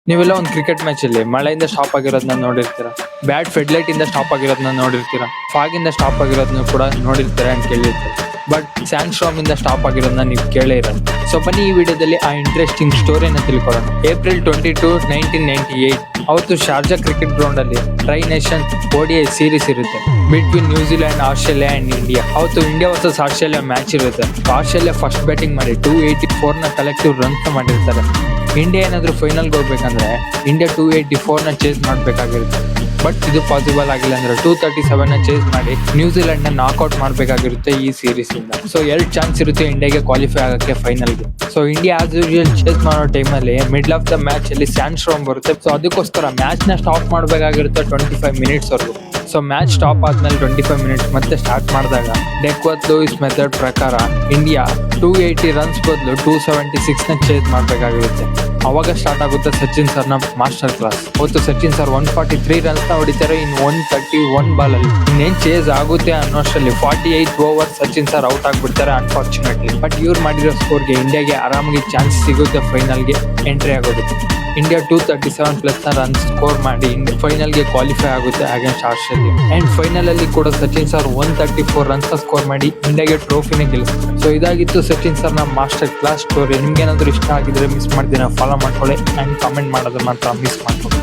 ನೀವೆಲ್ಲ ಒಂದು cricket match ಅಲ್ಲಿ ಮಳೆಯಿಂದ ಸ್ಟಾಪ್ ಆಗಿರೋದನ್ನ ನೋಡಿರ್ತೀರಾ, ಬ್ಯಾಟ್ ಫೆಡ್ಲೈಟ್ ಇಂದ ಸ್ಟಾಪ್ ಆಗಿರೋದನ್ನ ನೋಡಿರ್ತೀರಾ, ಫಾಗ್ ಇಂದ ಸ್ಟಾಪ್ ಆಗಿರೋದನ್ನ ಕೂಡ ನೋಡಿರ್ತೀರಾ ಅಂತ ಕೇಳಿರ್ತೀರಾ. ಬಟ್ ಸ್ಯಾಂಡ್ ಸ್ಟಾರ್ಮ್ ಇಂದ ಸ್ಟಾಪ್ ಆಗಿರೋದನ್ನ ನೀವು ಕೇಳೇ ಇರಲ್ಲ. ಸೊ ಬನ್ನಿ ಈ ವಿಡಿಯೋದಲ್ಲಿ ಆ ಇಂಟ್ರೆಸ್ಟಿಂಗ್ ಸ್ಟೋರಿನ ತಿಳ್ಕೊಳ್ಳೋಣ. ಏಪ್ರಿಲ್ 22, 1998 ಅವತ್ತು ಶಾರ್ಜಾ ಕ್ರಿಕೆಟ್ ಗ್ರೌಂಡ್ ಅಲ್ಲಿ ಟ್ರೈ ನೇಷನ್ ODI ಸೀರೀಸ್ ಇರುತ್ತೆ between New Zealand, Australia and India. ಅವತ್ತು ಇಂಡಿಯಾ ವರ್ಸಸ್ ಆಸ್ಟ್ರೇಲಿಯಾ ಮ್ಯಾಚ್ ಇರುತ್ತೆ. ಆಸ್ಟ್ರೇಲಿಯಾ ಫಸ್ಟ್ ಬ್ಯಾಟಿಂಗ್ ಮಾಡಿ 284 ನ ಕಲೆಕ್ಟಿವ್ ರನ್ಸ್ ಮಾಡಿರ್ತಾರೆ. ಇಂಡಿಯಾ ಏನಾದ್ರು ಫೈನಲ್ಗೆ ಹೋಗ್ಬೇಕಂದ್ರೆ ಇಂಡಿಯಾ 284 ನ ಚೇಸ್ ಮಾಡ್ಬೇಕಾಗಿರುತ್ತೆ. ಬಟ್ ಇದು ಪಾಸಿಬಲ್ ಆಗಿಲ್ಲ ಅಂದ್ರೆ 237 ನ ಚೇಸ್ ಮಾಡಿ ನ್ಯೂಜಿಲೆಂಡ್ ನ ನಾಕ್ಔಟ್ ಮಾಡ್ಬೇಕಾಗಿರುತ್ತೆ ಈ ಸೀರೀಸ್ ಇಂದ. ಸೊ 2 ಚಾನ್ಸ್ ಇರುತ್ತೆ ಇಂಡಿಯಾಗೆ ಕ್ವಾಲಿಫೈ ಆಗಕ್ಕೆ ಫೈನಲ್ಗೆ. So India as usual chase ಮಾಡೋ ಟೈಮಲ್ಲಿ ಮಿಡ್ಲ್ ಆಫ್ ದ ಮ್ಯಾಚ್ ಅಲ್ಲಿ ಸ್ಯಾಂಡ್ ಸ್ಟಾರ್ಮ್ ಬರುತ್ತೆ. ಸೊ ಅದಕ್ಕೋಸ್ಕರ ಮ್ಯಾಚ್ ನ ಸ್ಟಾಪ್ ಮಾಡ್ಬೇಕಾಗಿರುತ್ತೆ 25 ಮಿನಿಟ್ಸ್ ವರೆಗೂ. ಸೊ ಮ್ಯಾಚ್ ಸ್ಟಾಪ್ ಆದ್ಮೇಲೆ 25 ಮಿನಿಟ್ಸ್ ಮತ್ತೆ ಸ್ಟಾರ್ಟ್ ಮಾಡಿದಾಗ ಡೆಕ್ವರ್ತ್ ಲೂಯಿಸ್ ಮೆಥಡ್ ಪ್ರಕಾರ ಇಂಡಿಯಾ 280 ರನ್ಸ್ ಬದಲು 276 ನ ಚೇಸ್ ಮಾಡ್ಬೇಕಾಗಿರುತ್ತೆ. ಅವಾಗ ಸ್ಟಾರ್ಟ್ ಆಗುತ್ತೆ ಸಚಿನ್ ಸರ್ ನ ಮಾಸ್ಟರ್ ಕ್ಲಾಸ್. ಅವತ್ತು ಸಚಿನ್ ಸರ್ 143 ರನ್ಸ್ ನ ಹೊಡಿತಾರೆ ಇನ್ 131 ಬಾಲ್ ಅಲ್ಲಿ. ಇನ್ನೇನ್ ಚೇಸ್ ಆಗುತ್ತೆ ಅನ್ನೋಷ್ಟರಲ್ಲಿ 48 ಓವರ್ ಸಚಿನ್ ಸರ್ ಔಟ್ ಆಗ್ಬಿಡ್ತಾರೆ ಅನ್ಫಾರ್ಚುನೇಟ್ಲಿ. ಬಟ್ ಇವ್ರು ಮಾಡಿರೋ ಸ್ಕೋರ್ಗೆ ಇಂಡಿಯಾಗೆ ಆರಾಮಾಗಿ ಚಾನ್ಸ್ ಸಿಗುತ್ತೆ ಫೈನಲ್ಗೆ ಎಂಟ್ರಿ ಆಗೋದಕ್ಕೆ. ಇಂಡಿಯಾ 237 ಪ್ಲಸ್ ನ ರನ್ ಸ್ಕೋರ್ ಮಾಡಿ ಫೈನಲ್ಗೆ ಕ್ವಾಲಿಫೈ ಆಗುತ್ತೆ ಅಗೇನ್ಸ್ಟ್ ಆಸ್ಟ್ರೇಲಿಯಾ. ಅಂಡ್ ಫೈನಲ್ ಅಲ್ಲಿ ಕೂಡ ಸಚಿನ್ ಸರ್ 134 ರನ್ಸ್ ಸ್ಕೋರ್ ಮಾಡಿ ಇಂಡಿಯಾಗೆ ಟ್ರೋಫಿನೇ ಗೆಲ್ಲಿಸ್ತಾರೆ. ಸೊ ಇದಾಗಿತ್ತು ಸಚಿನ್ ಸರ್ ನ ಮಾಸ್ಟರ್ ಕ್ಲಾಸ್ ಸ್ಟೋರಿ. ನಿಮ್ಗೆ ಏನಾದ್ರು ಇಷ್ಟ ಆಗಿದ್ರೆ ಮಿಸ್ ಮಾಡ್ದಿನ ಫಾಲೋ ಮಾಡ್ಕೊಳ್ಳಿ ಅಂಡ್ ಕಾಮೆಂಟ್ ಮಾಡೋದು ಮಾತ್ರ ಮಿಸ್ ಮಾಡ್ಕೊಳ್ಳಿ.